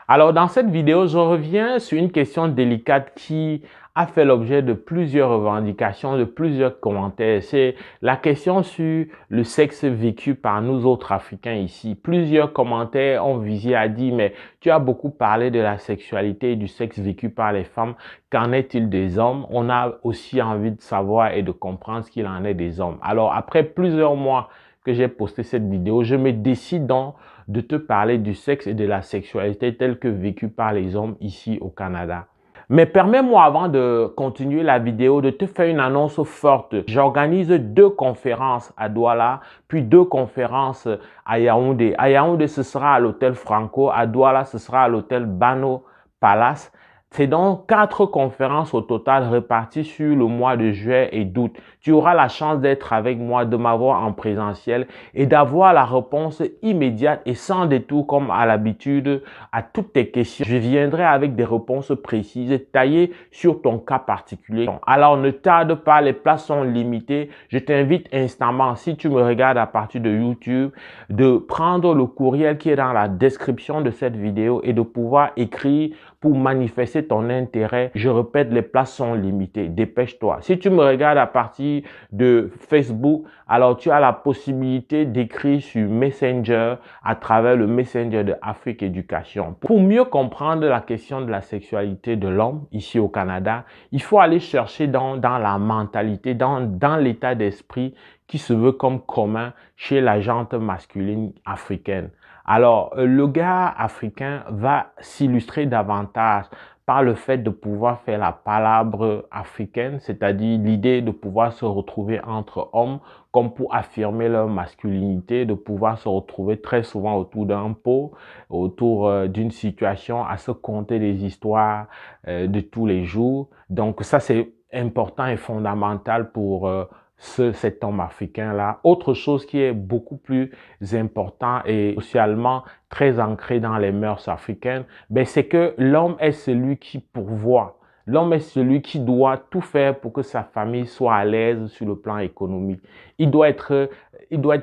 Alors, dans cette vidéo, je reviens sur une question délicate qui a fait l'objet de plusieurs revendications, de plusieurs commentaires. C'est la question sur le sexe vécu par nous autres Africains ici. Plusieurs commentaires ont visé à dire, mais tu as beaucoup parlé de la sexualité et du sexe vécu par les femmes. Qu'en est-il des hommes? On a aussi envie de savoir et de comprendre ce qu'il en est des hommes. Alors, après plusieurs mois que j'ai posté cette vidéo, je me décide donc de te parler du sexe et de la sexualité telle que vécue par les hommes ici au Canada. Mais permets-moi avant de continuer la vidéo de te faire une annonce forte. J'organise 2 conférences à Douala, puis 2 conférences à Yaoundé. À Yaoundé, ce sera à l'hôtel Franco. À Douala, ce sera à l'hôtel Bano Palace. C'est donc 4 conférences au total réparties sur le mois de juillet et d'août. Tu auras la chance d'être avec moi, de m'avoir en présentiel et d'avoir la réponse immédiate et sans détour comme à l'habitude à toutes tes questions. Je viendrai avec des réponses précises taillées sur ton cas particulier. Alors ne tarde pas, les places sont limitées. Je t'invite instamment, si tu me regardes à partir de YouTube, de prendre le courriel qui est dans la description de cette vidéo et de pouvoir écrire pour manifester ton intérêt. Je répète, les places sont limitées. Dépêche-toi. Si tu me regardes à partir de Facebook, alors tu as la possibilité d'écrire sur Messenger à travers le Messenger de Afrique Éducation. Pour mieux comprendre la question de la sexualité de l'homme ici au Canada, il faut aller chercher dans la mentalité, dans l'état d'esprit qui se veut comme commun chez la gente masculine africaine. Alors, le gars africain va s'illustrer davantage par le fait de pouvoir faire la palabre africaine, c'est-à-dire l'idée de pouvoir se retrouver entre hommes comme pour affirmer leur masculinité, de pouvoir se retrouver très souvent autour d'un pot, autour d'une situation, à se conter des histoires de tous les jours. Donc ça, c'est important et fondamental pour cet homme africain-là. Autre chose qui est beaucoup plus important et socialement très ancré dans les mœurs africaines, ben c'est que l'homme est celui qui pourvoit. L'homme est celui qui doit tout faire pour que sa famille soit à l'aise sur le plan économique. Il doit être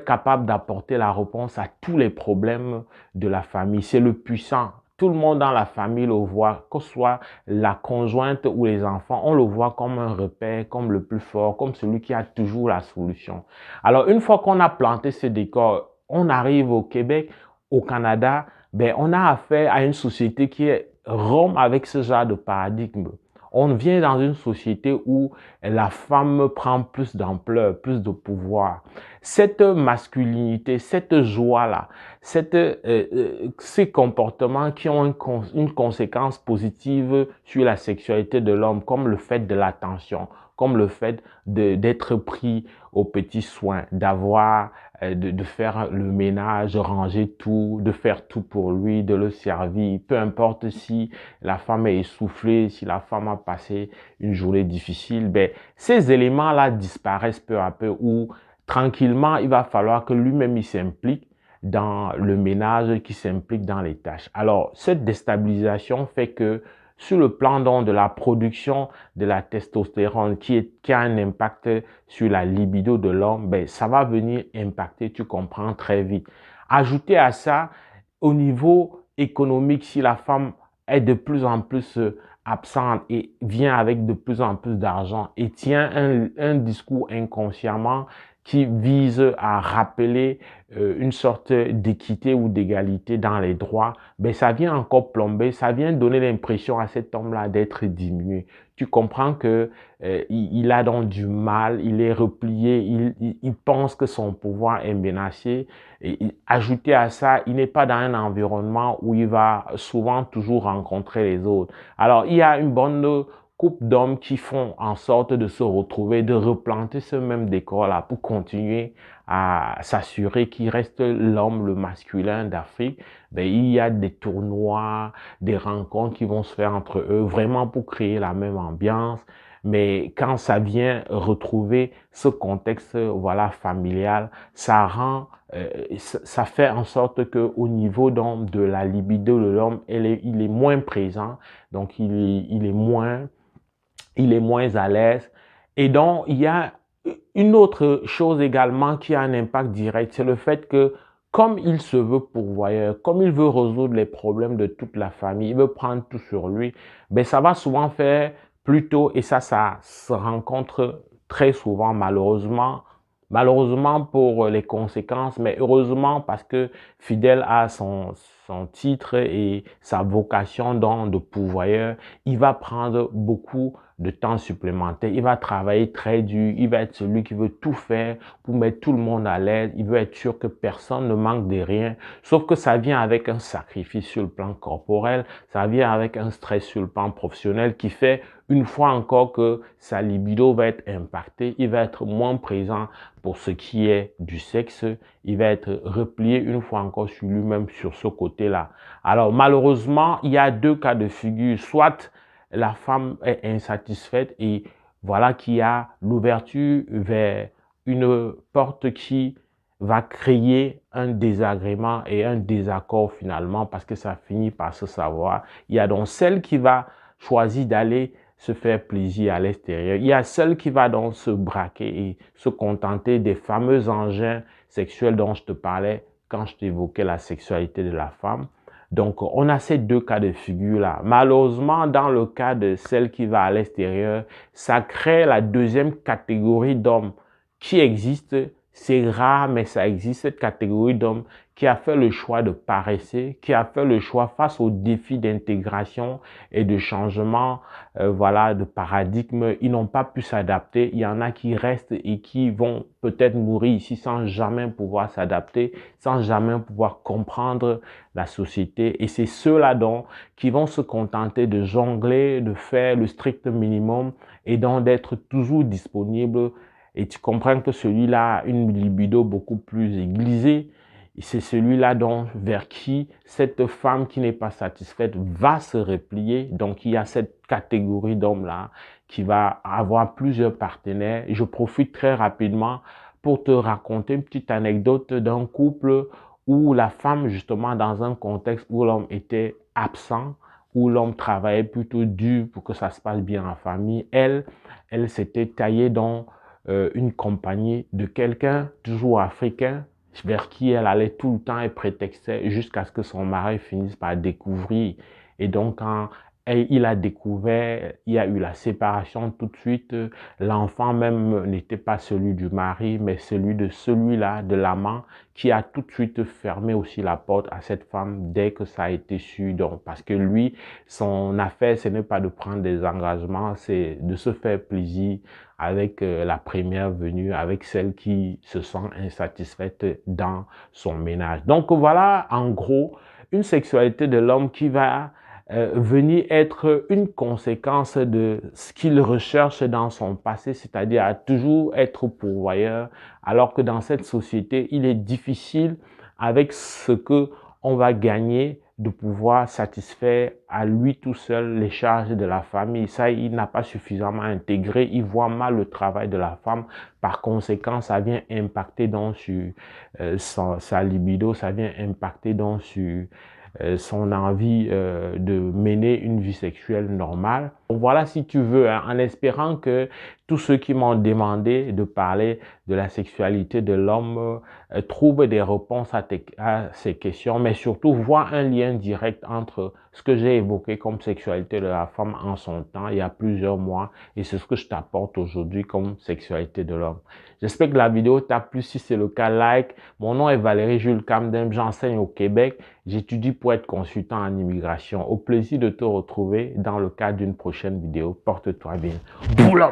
capable d'apporter la réponse à tous les problèmes de la famille. C'est le puissant. Tout le monde dans la famille le voit, que ce soit la conjointe ou les enfants, on le voit comme un repère, comme le plus fort, comme celui qui a toujours la solution. Alors, une fois qu'on a planté ce décor, on arrive au Québec, au Canada, ben, on a affaire à une société qui est rompt avec ce genre de paradigme. On vient dans une société où la femme prend plus d'ampleur, plus de pouvoir. Cette masculinité, cette joie-là, ces comportements qui ont une conséquence positive sur la sexualité de l'homme, comme le fait de l'attention, comme le fait d'être pris aux petits soins, de faire le ménage, de ranger tout, de faire tout pour lui, de le servir. Peu importe si la femme est essoufflée, si la femme a passé une journée difficile, ben, ces éléments-là disparaissent peu à peu ou tranquillement, il va falloir que lui-même il s'implique dans le ménage, qu'il s'implique dans les tâches. Alors, cette déstabilisation fait que sur le plan donc de la production de la testostérone qui a un impact sur la libido de l'homme, ben, ça va venir impacter, tu comprends, très vite. Ajouter à ça, au niveau économique, si la femme est de plus en plus absente et vient avec de plus en plus d'argent et tient un discours inconsciemment qui vise à rappeler une sorte d'équité ou d'égalité dans les droits, ben ça vient encore plomber, ça vient donner l'impression à cet homme-là d'être diminué. Tu comprends que il a donc du mal, il est replié, il pense que son pouvoir est menacé. Et ajouté à ça, il n'est pas dans un environnement où il va souvent toujours rencontrer les autres. Alors, il y a une bonne couple d'hommes qui font en sorte de se retrouver, de replanter ce même décor-là pour continuer à s'assurer qu'il reste l'homme, le masculin d'Afrique. Ben, il y a des tournois, des rencontres qui vont se faire entre eux, vraiment pour créer la même ambiance. Mais quand ça vient retrouver ce contexte, voilà, familial, ça rend, ça fait en sorte que au niveau donc de la libido de l'homme, il est moins présent, donc il est moins à l'aise. Et donc, il y a une autre chose également qui a un impact direct, c'est le fait que comme il se veut pourvoyeur, comme il veut résoudre les problèmes de toute la famille, il veut prendre tout sur lui, ben ça va souvent faire plutôt, et ça se rencontre très souvent malheureusement pour les conséquences, mais heureusement parce que fidèle à son titre et sa vocation de pourvoyeur, il va prendre beaucoup de temps supplémentaire, il va travailler très dur, il va être celui qui veut tout faire pour mettre tout le monde à l'aise, il veut être sûr que personne ne manque de rien, sauf que ça vient avec un sacrifice sur le plan corporel, ça vient avec un stress sur le plan professionnel qui fait une fois encore que sa libido va être impactée, il va être moins présent pour ce qui est du sexe, il va être replié une fois encore sur lui-même sur ce côté-là. Alors malheureusement, il y a deux cas de figure, soit la femme est insatisfaite et voilà qu'il y a l'ouverture vers une porte qui va créer un désagrément et un désaccord finalement parce que ça finit par se savoir. Il y a donc celle qui va choisir d'aller se faire plaisir à l'extérieur. Il y a celle qui va donc se braquer et se contenter des fameux engins sexuels dont je te parlais quand je t'évoquais la sexualité de la femme. Donc, on a ces deux cas de figure-là. Malheureusement, dans le cas de celle qui va à l'extérieur, ça crée la deuxième catégorie d'hommes qui existe. C'est rare, mais ça existe, cette catégorie d'hommes qui a fait le choix de paresser, qui a fait le choix face aux défis d'intégration et de changement, voilà, de paradigme. Ils n'ont pas pu s'adapter. Il y en a qui restent et qui vont peut-être mourir ici sans jamais pouvoir s'adapter, sans jamais pouvoir comprendre la société. Et c'est ceux-là donc qui vont se contenter de jongler, de faire le strict minimum et donc d'être toujours disponible. Et tu comprends que celui-là a une libido beaucoup plus aiguisée. C'est celui-là vers qui cette femme qui n'est pas satisfaite va se replier. Donc, il y a cette catégorie d'hommes-là qui va avoir plusieurs partenaires. Et je profite très rapidement pour te raconter une petite anecdote d'un couple où la femme, justement, dans un contexte où l'homme était absent, où l'homme travaillait plutôt dur pour que ça se passe bien en famille, elle s'était taillée dans une compagnie de quelqu'un, toujours africain, vers qui elle allait tout le temps et prétextait jusqu'à ce que son mari finisse par découvrir. Et donc, quand il a découvert, il y a eu la séparation tout de suite. L'enfant même n'était pas celui du mari, mais celui de celui-là, de l'amant, qui a tout de suite fermé aussi la porte à cette femme dès que ça a été su. Donc, parce que lui, son affaire, ce n'est pas de prendre des engagements, c'est de se faire plaisir avec la première venue, avec celle qui se sent insatisfaite dans son ménage. Donc voilà, en gros, une sexualité de l'homme qui va venir être une conséquence de ce qu'il recherche dans son passé, c'est-à-dire à toujours être pourvoyeur, alors que dans cette société, il est difficile avec ce que on va gagner de pouvoir satisfaire à lui tout seul les charges de la famille. Ça, il n'a pas suffisamment intégré. Il voit mal le travail de la femme. Par conséquent, ça vient impacter donc sur sa libido, ça vient impacter donc sur son envie de mener une vie sexuelle normale. Donc voilà, si tu veux, hein, en espérant que tous ceux qui m'ont demandé de parler de la sexualité de l'homme trouvent des réponses à ces questions, mais surtout voient un lien direct entre ce que j'ai évoqué comme sexualité de la femme en son temps, il y a plusieurs mois, et c'est ce que je t'apporte aujourd'hui comme sexualité de l'homme. J'espère que la vidéo t'a plu. Si c'est le cas, like. Mon nom est Valérie Jules Camdem, j'enseigne au Québec. J'étudie pour être consultant en immigration. Au plaisir de te retrouver dans le cadre d'une prochaine vidéo. Porte-toi bien. Boula!